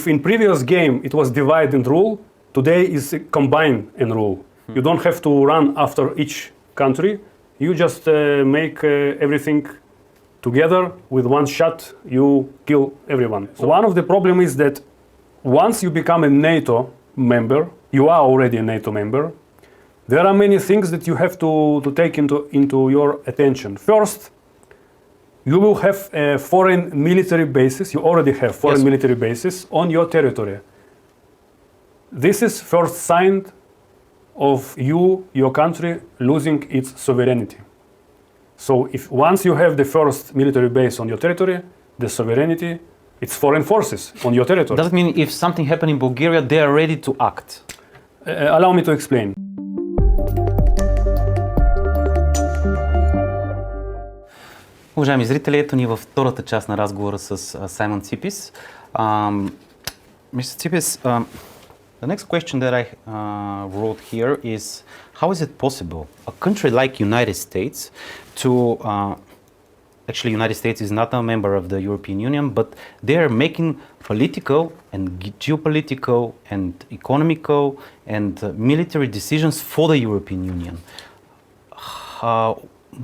in previous game it was divide and rule, today is combine and rule. You don't have to run after each country. You just make everything together with one shot. You kill everyone. So one of the problems is that once you become a NATO member, you are already a NATO member. There are many things that you have to take into your attention. First, you will have a foreign military bases. You already have foreign military bases on your territory. This is first sign of your country losing its sovereignty. So if once you have the first military base on your territory, the sovereignty, it's foreign forces on your territory. Does it mean if something happened in Bulgaria, they are ready to act? Allow me to explain. Уважаеми зрители, ето ни във втората част на разговора с Саймон Ципис. Mr. Ципис, the next question that I wrote here is, how is it possible a country like United States to, actually United States is not a member of the European Union, but they are making political and geopolitical and economical and military decisions for the European Union.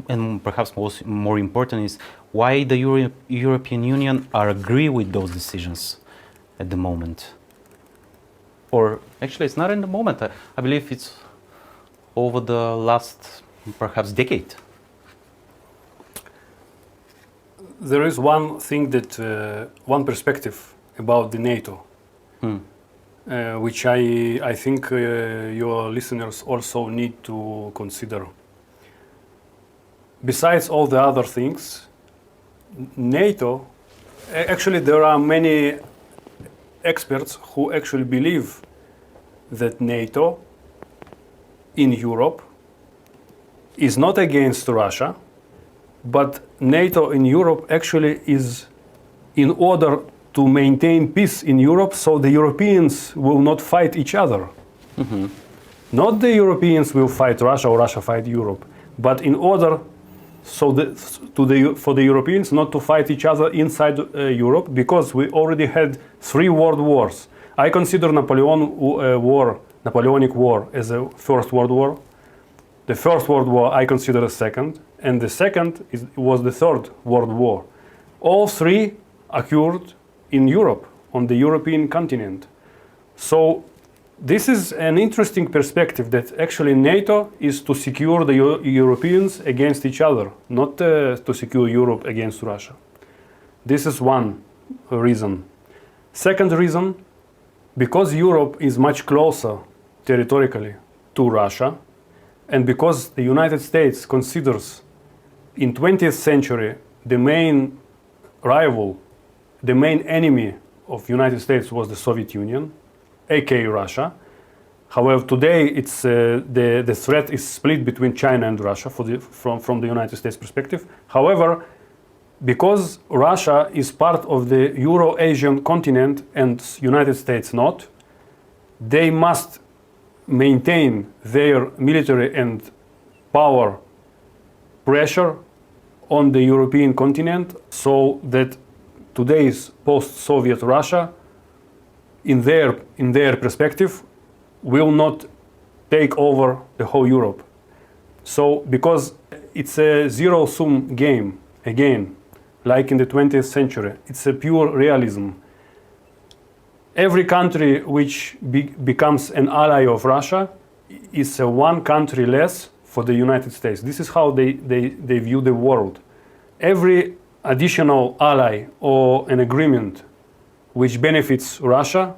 And perhaps more important is why the European Union are agree with those decisions at the moment. Or actually it's not in the moment, I believe it's over the last perhaps decade. There is one thing that, one perspective about the NATO, which I think your listeners also need to consider. Besides all the other things, NATO, actually there are many experts who actually believe that NATO in Europe is not against Russia, but NATO in Europe actually is in order to maintain peace in Europe so the Europeans will not fight each other. Not the Europeans will fight Russia or Russia fight Europe, but in order for the Europeans not to fight each other inside Europe, because we already had 3 world wars. I consider Napoleonic War as a First World War. The First World War I consider a second, and the second was the Third World War. All 3 occurred in Europe, on the European continent. So this is an interesting perspective that actually NATO is to secure the Europeans against each other, not to secure Europe against Russia. This is one reason. Second reason, because Europe is much closer territorially to Russia, and because the United States considers in 20th century the main rival, the main enemy of United States was the Soviet Union, aka Russia. However, today it's the threat is split between China and Russia from the United States perspective. However, because Russia is part of the Euro-Asian continent and United States not, they must maintain their military and power pressure on the European continent so that today's post-Soviet Russia in their perspective, will not take over the whole Europe. So, because it's a zero-sum game, again, like in the 20th century, it's a pure realism. Every country which becomes an ally of Russia is one country less for the United States. This is how they view the world. Every additional ally or an agreement which benefits Russia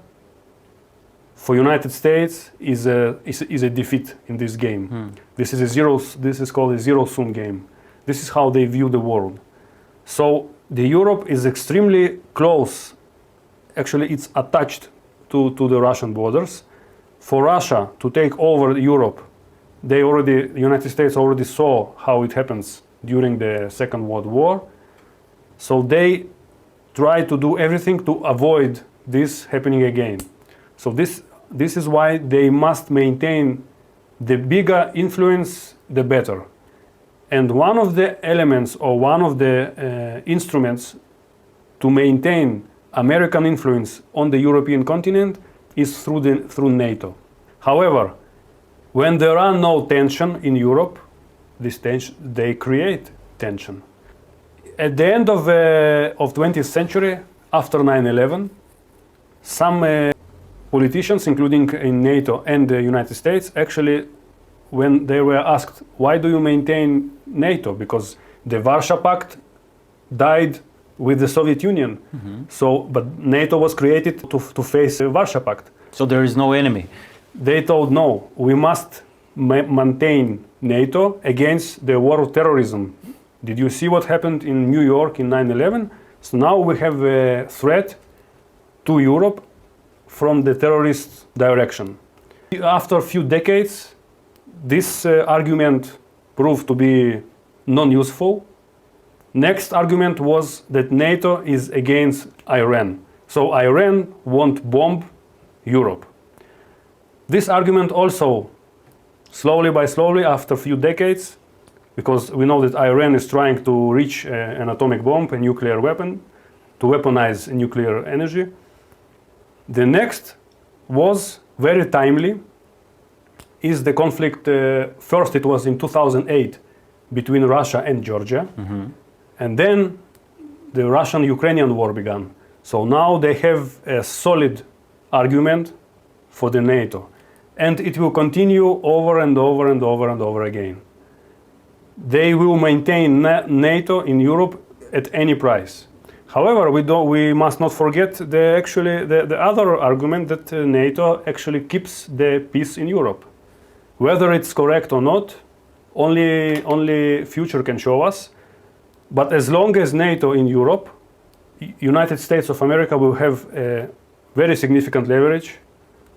for United States is a defeat in this game. This is called a zero-sum game. This is how they view the world. So the Europe is extremely close. Actually, it's attached to the Russian borders. For Russia to take over Europe, the United States already saw how it happens during the Second World War. So they try to do everything to avoid this happening again. So this is why they must maintain the bigger influence, the better. And one of the elements or one of the instruments to maintain American influence on the European continent is through NATO. However, when there are no tension in Europe, they create tension. At the end of 20th century, after 9/11, some politicians, including in NATO and the United States, actually, when they were asked, why do you maintain NATO? Because the Warsaw Pact died with the Soviet Union. But NATO was created to face the Warsaw Pact. So there is no enemy. They told, no, we must maintain NATO against the war of terrorism. Did you see what happened in New York in 9/11? So now we have a threat to Europe from the terrorist direction. After a few decades, this argument proved to be non-useful. Next argument was that NATO is against Iran. So Iran won't bomb Europe. This argument also, slowly by slowly, after a few decades, because we know that Iran is trying to reach an atomic bomb, a nuclear weapon, to weaponize nuclear energy. The next was very timely, is the conflict, first it was in 2008 between Russia and Georgia, and then the Russian-Ukrainian war began. So now they have a solid argument for the NATO, and it will continue over and over and over and over again. They will maintain NATO in Europe at any price. However, we must not forget the other argument that NATO actually keeps the peace in Europe. Whether it's correct or not, only future can show us. But as long as NATO in Europe, United States of America will have a very significant leverage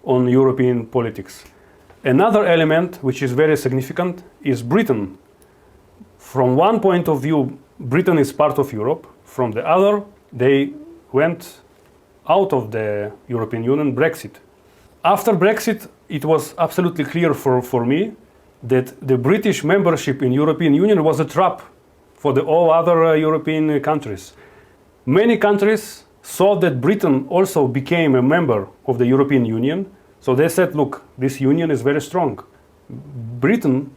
on European politics. Another element which is very significant is Britain. From one point of view, Britain is part of Europe. From the other, they went out of the European Union, Brexit. After Brexit, it was absolutely clear for me that the British membership in European Union was a trap for all other European countries. Many countries saw that Britain also became a member of the European Union, so they said, look, this union is very strong. Britain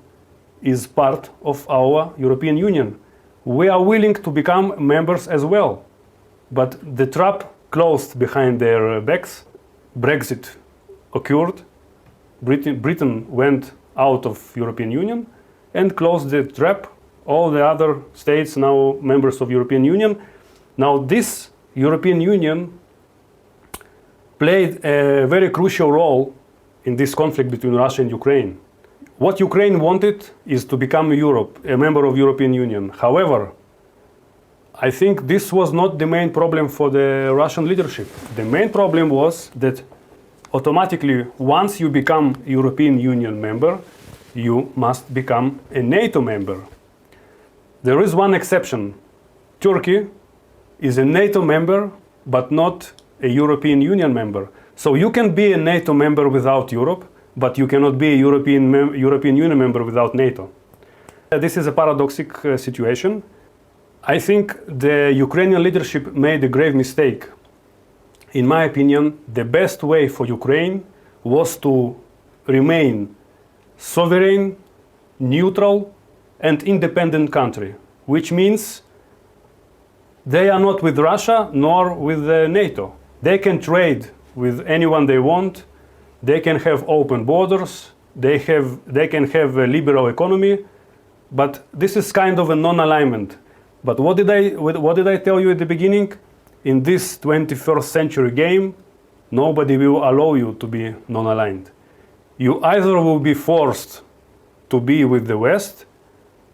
is part of our European Union. We are willing to become members as well. But the trap closed behind their backs. Brexit occurred. Britain went out of European Union and closed the trap. All the other states now members of European Union. Now this European Union played a very crucial role in this conflict between Russia and Ukraine. What Ukraine wanted is to become Europe, a member of European Union. However, I think this was not the main problem for the Russian leadership. The main problem was that automatically, once you become European Union member, you must become a NATO member. There is one exception. Turkey is a NATO member, but not a European Union member. So you can be a NATO member without Europe, but you cannot be a European Union member without NATO. This is a paradoxical situation. I think the Ukrainian leadership made a grave mistake. In my opinion, the best way for Ukraine was to remain sovereign, neutral, and independent country, which means they are not with Russia nor with NATO. They can trade with anyone they want. They can have open borders. They can have a liberal economy. But this is kind of a non-alignment. But what did I tell you at the beginning? In this 21st century game, nobody will allow you to be non-aligned. You either will be forced to be with the West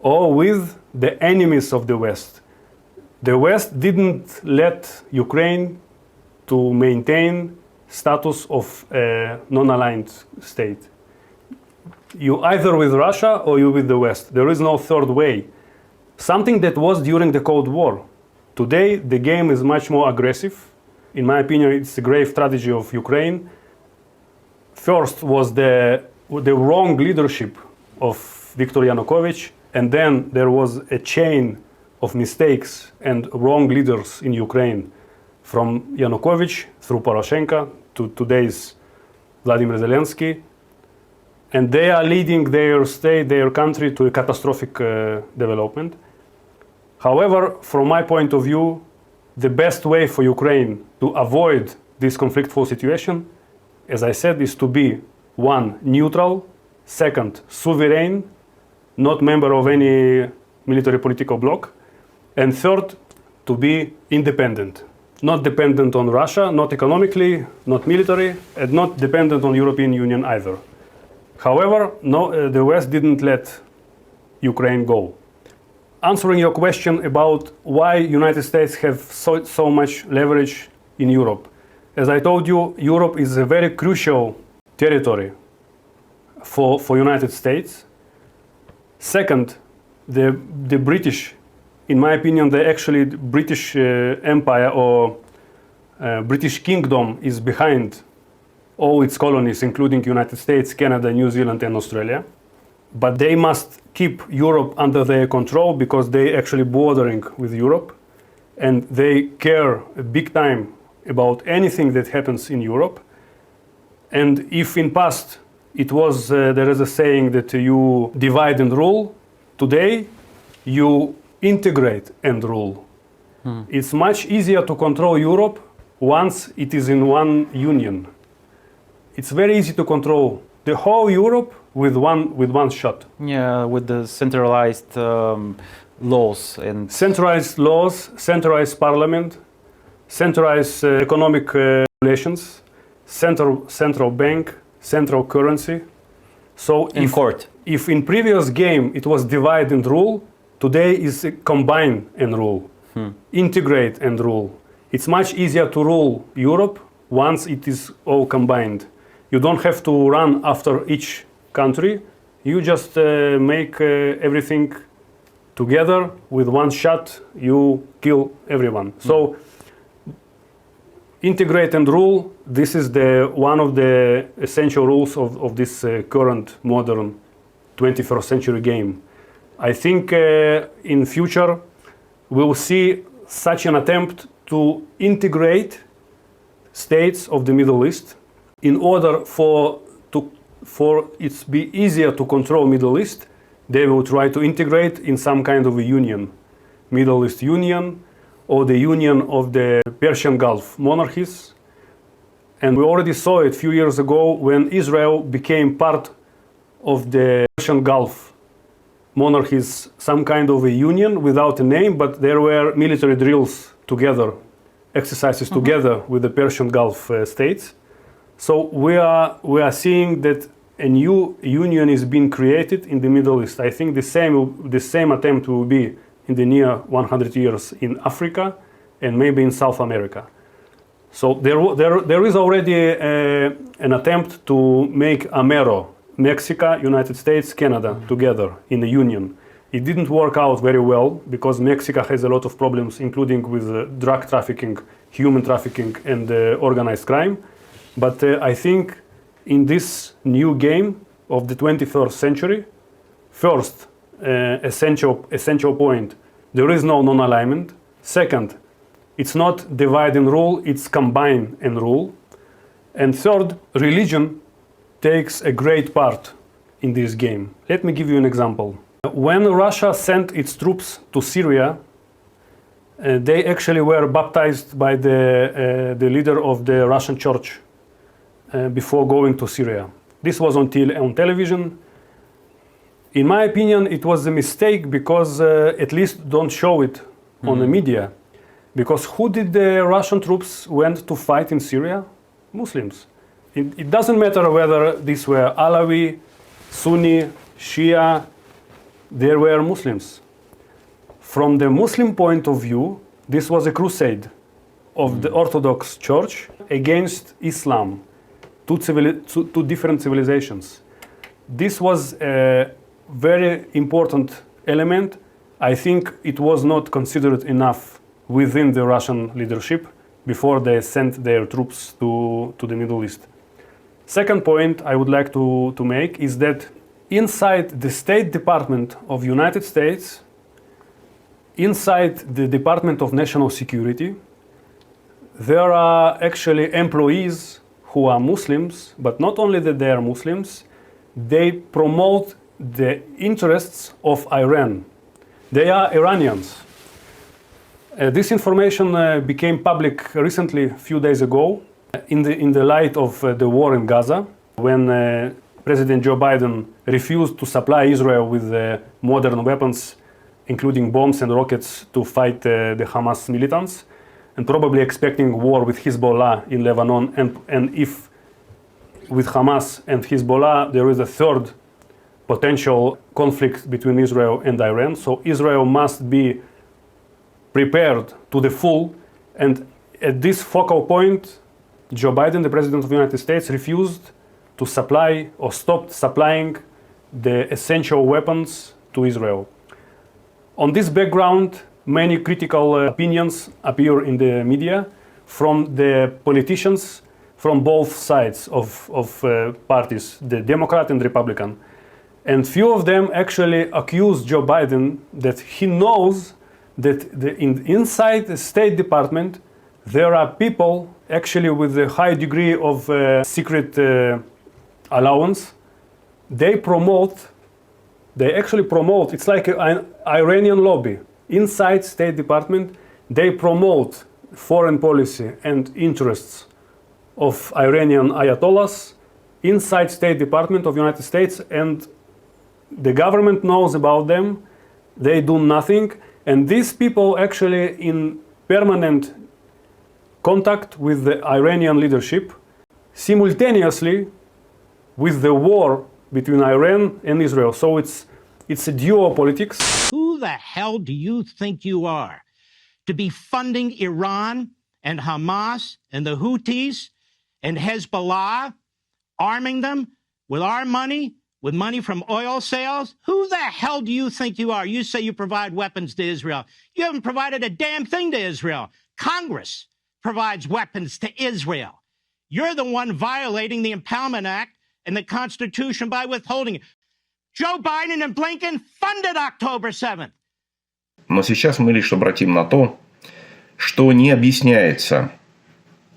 or with the enemies of the West. The West didn't let Ukraine to maintain status of a non-aligned state. You either with Russia or you with the West. There is no third way. Something that was during the Cold War. Today, the game is much more aggressive. In my opinion, it's a grave strategy of Ukraine. First was the wrong leadership of Viktor Yanukovych, and then there was a chain of mistakes and wrong leaders in Ukraine. from Yanukovych through Poroshenko to today's Vladimir Zelensky, and they are leading their state, their country to a catastrophic development. However, from my point of view, the best way for Ukraine to avoid this conflictful situation, as I said, is to be one, neutral, second, sovereign, not member of any military political bloc, and third, to be independent. Not dependent on Russia, not economically, not military, and not dependent on European Union either. However, the West didn't let Ukraine go. Answering your question about why United States have so much leverage in Europe. As I told you, Europe is a very crucial territory for United States. Second, the British, in my opinion, the British Empire or British Kingdom is behind all its colonies, including United States, Canada, New Zealand, and Australia. But they must keep Europe under their control because they actually bordering with Europe, and they care big time about anything that happens in Europe. And if in past it was, there is a saying that you divide and rule, today you integrate and rule. It's much easier to control Europe once it is in one union. It's very easy to control the whole Europe with one shot. Yeah, with the centralized laws and centralized laws, centralized parliament, centralized economic relations, central bank, central currency. So if in previous game it was divide and rule, today is combine and rule, integrate and rule. It's much easier to rule Europe once it is all combined. You don't have to run after each country. You just make everything together with one shot. You kill everyone. So integrate and rule. This is one of the essential rules of this current modern 21st century game. I think in future we will see such an attempt to integrate states of the Middle East in order for it be easier to control Middle East. They will try to integrate in some kind of a union, Middle East Union, or the union of the Persian Gulf monarchies. And we already saw it a few years ago when Israel became part of the Persian Gulf monarchies, some kind of a union without a name, but there were military drills together, exercises together with the Persian Gulf states. So we are seeing that a new union is being created in the Middle East. I think the same attempt will be in the near 100 years in Africa and maybe in South America. So there is already an attempt to make AMERO, Mexico, United States, Canada together in a union. It didn't work out very well because Mexico has a lot of problems, including with drug trafficking, human trafficking, and organized crime. But I think in this new game of the 21st century, first, essential point, there is no non-alignment. Second, it's not divide and rule, it's combine and rule. And third, religion takes a great part in this game. Let me give you an example. When Russia sent its troops to Syria, they actually were baptized by the leader of the Russian church before going to Syria. This was on television. In my opinion, it was a mistake because at least don't show it on the media. Because who did the Russian troops went to fight in Syria? Muslims. It doesn't matter whether these were Alawi, Sunni, Shia, they were Muslims. From the Muslim point of view, this was a crusade of the Orthodox Church against Islam, two different civilizations. This was a very important element. I think it was not considered enough within the Russian leadership before they sent their troops to the Middle East. Second point I would like to make is that inside the State Department of United States, inside the Department of National Security, there are actually employees who are Muslims, but not only that they are Muslims, they promote the interests of Iran. They are Iranians. This information became public recently, a few days ago, in the light of the war in Gaza, when President Joe Biden refused to supply Israel with modern weapons, including bombs and rockets, to fight the Hamas militants, and probably expecting war with Hezbollah in Lebanon, and if with Hamas and Hezbollah there is a third potential conflict between Israel and Iran. So Israel must be prepared to the full, and at this focal point, Joe Biden, the President of the United States, refused to supply or stopped supplying the essential weapons to Israel. On this background, many critical opinions appear in the media from the politicians from both sides of parties, the Democrat and Republican. And few of them actually accuse Joe Biden that he knows that inside the State Department there are people actually with a high degree of secret allowance. They actually promote, it's like an Iranian lobby. Inside State Department, they promote foreign policy and interests of Iranian ayatollahs inside State Department of United States, and the government knows about them. They do nothing, and these people actually in permanent contact with the Iranian leadership simultaneously with the war between Iran and Israel. So it's a geopolitics. Who the hell do you think you are to be funding Iran and Hamas and the Houthis and Hezbollah, arming them with our money, with money from oil sales? Who the hell do you think you are? You say you provide weapons to Israel. You haven't provided a damn thing to Israel. Congress provides weapons to Israel. You're the one violating the Impoundment Act and the Constitution by withholding it. Joe Biden and Blinken funded October 7th. Но сейчас мы лишь обратим на то, что не объясняется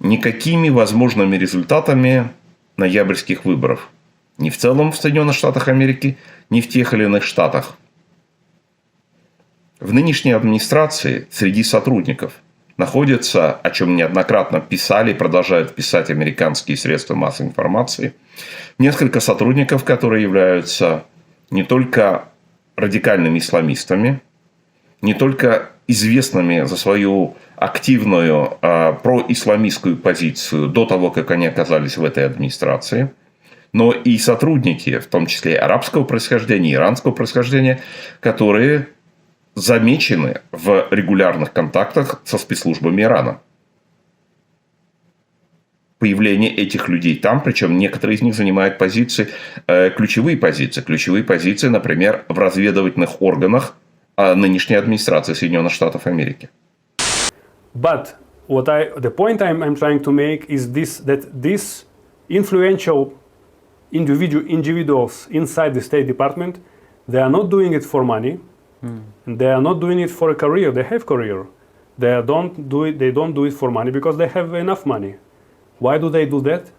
никакими возможными результатами ноябрьских выборов. Ни в целом в Соединенных Штатах Америки, ни в тех или иных штатах. В нынешней администрации среди сотрудников находятся, о чем неоднократно писали и продолжают писать американские средства массовой информации, несколько сотрудников, которые являются не только радикальными исламистами, не только известными за свою активную происламистскую позицию до того, как они оказались в этой администрации, но и сотрудники, в том числе арабского происхождения, иранского происхождения, которые замечены в регулярных контактах со спецслужбами Ирана. Появление этих людей там, причем некоторые из них занимают позиции, ключевые позиции, например, в разведывательных органах нынешней администрации Соединенных Штатов Америки. But the point I'm trying to make is that these influential individuals inside the State Department, they are not doing it for money, and they are not doing it for a career. They have career. They don't do it for money because they have enough money. Why do they do that?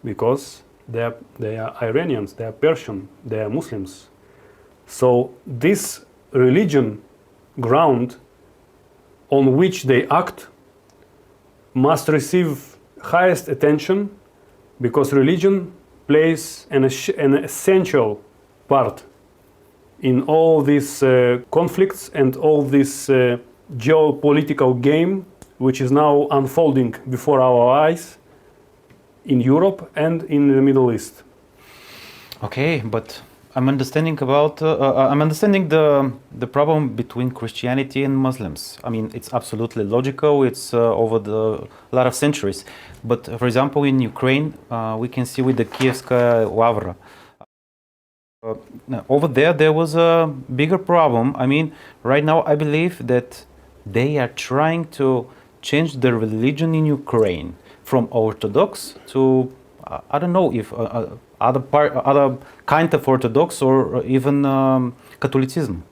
Because they are Iranians, they are Persian, they are Muslims. So this religion ground on which they act must receive highest attention, because religion plays an essential part in all these conflicts and all this geopolitical game which is now unfolding before our eyes in Europe and in the Middle East. Okay, but I'm understanding the problem between Christianity and Muslims. I mean, it's absolutely logical. It's over a lot of centuries. But for example, in Ukraine, we can see with the Kievskaya Lavra. Over there was a bigger problem. I mean, right now I believe that they are trying to change the religion in Ukraine from Orthodox to, I don't know if other kind of Orthodox or even Catholicism.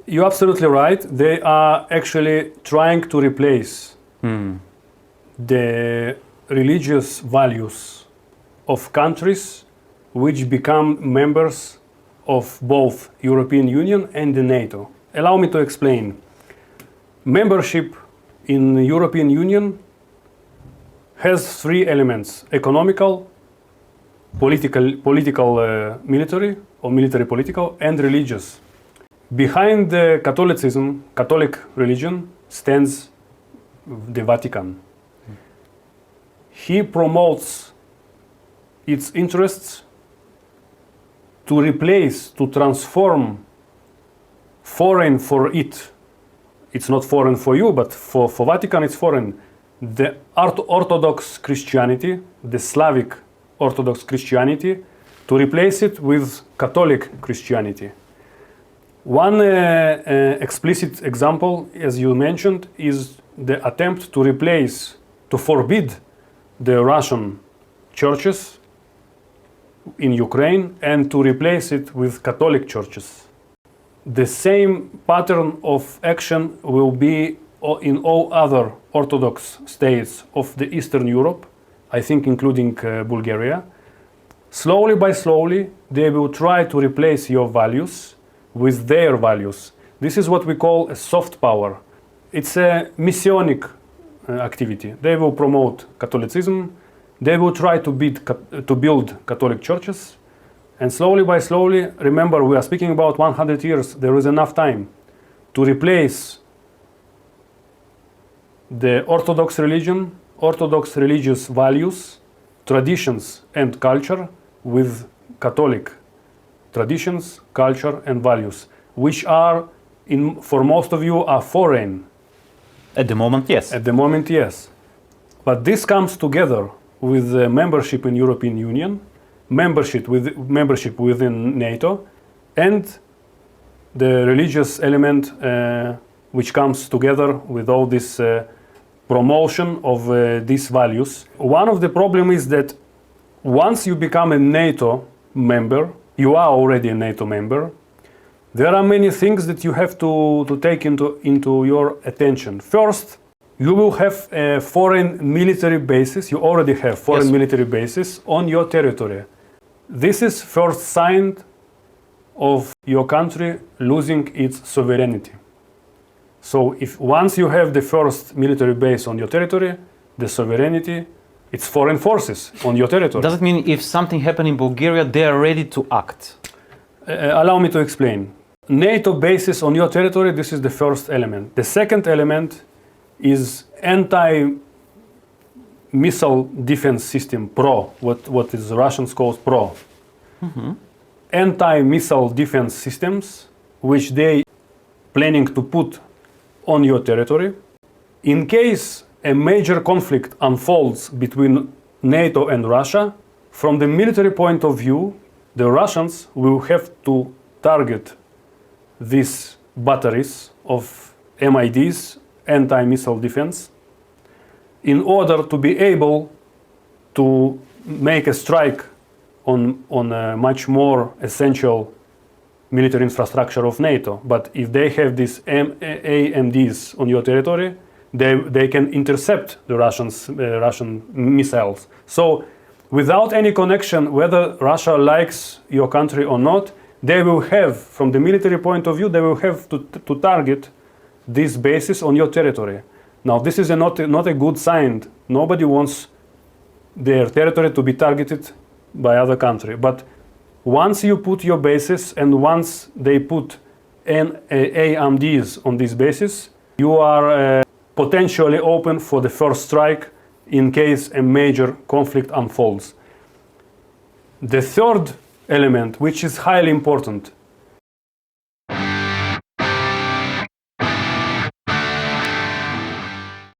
You're absolutely right. They are actually trying to replace the religious values of countries which become members of both European Union and the NATO. Allow me to explain. Membership in the European Union has three elements: economical, political, military, or military political, and religious. Behind the Catholicism, Catholic religion, stands the Vatican. He promotes its interests to replace, to transform foreign for it. It's not foreign for you, but for Vatican it's foreign. The Orthodox Christianity, the Slavic Orthodox Christianity, to replace it with Catholic Christianity. One explicit example, as you mentioned, is the attempt to replace, to forbid the Russian churches in Ukraine and to replace it with Catholic churches. The same pattern of action will be in all other Orthodox states of the Eastern Europe, I think including Bulgaria. Slowly by slowly, they will try to replace your values with their values. This is what we call a soft power. It's a messianic activity. They will promote Catholicism, they will try to build Catholic churches, and slowly by slowly, remember we are speaking about 100 years, there is enough time to replace the Orthodox religion, Orthodox religious values, traditions and culture with Catholic traditions, culture and values, which are, for most of you, are foreign. At the moment, yes. At the moment, yes. But this comes together with the membership in European Union, membership within NATO, and the religious element which comes together with all this promotion of these values. One of the problems is that once you become a NATO member, you are already a NATO member, there are many things that you have to take into your attention. First, you will have a foreign military bases, you already have foreign military bases on your territory. This is first sign of your country losing its sovereignty. So if once you have the first military base on your territory, the sovereignty, it's foreign forces on your territory. Does it mean if something happened in Bulgaria, they are ready to act? Allow me to explain. NATO bases on your territory, this is the first element. The second element is anti-missile defense system, PRO, what is Russians call PRO. Mm-hmm. Anti-missile defense systems, which they planning to put on your territory. In case a major conflict unfolds between NATO and Russia, from the military point of view, the Russians will have to target these batteries of MIDs, anti-missile defense, in order to be able to make a strike on a much more essential military infrastructure of NATO. But if they have these AMDs on your territory, they can intercept the Russian missiles. So without any connection, whether Russia likes your country or not, they will have, from the military point of view, they will have to target these bases on your territory. Now, this is not a good sign. Nobody wants their territory to be targeted by other country. But once you put your bases and once they put AMDs on these bases, you are potentially open for the first strike in case a major conflict unfolds. The third element, which is highly important,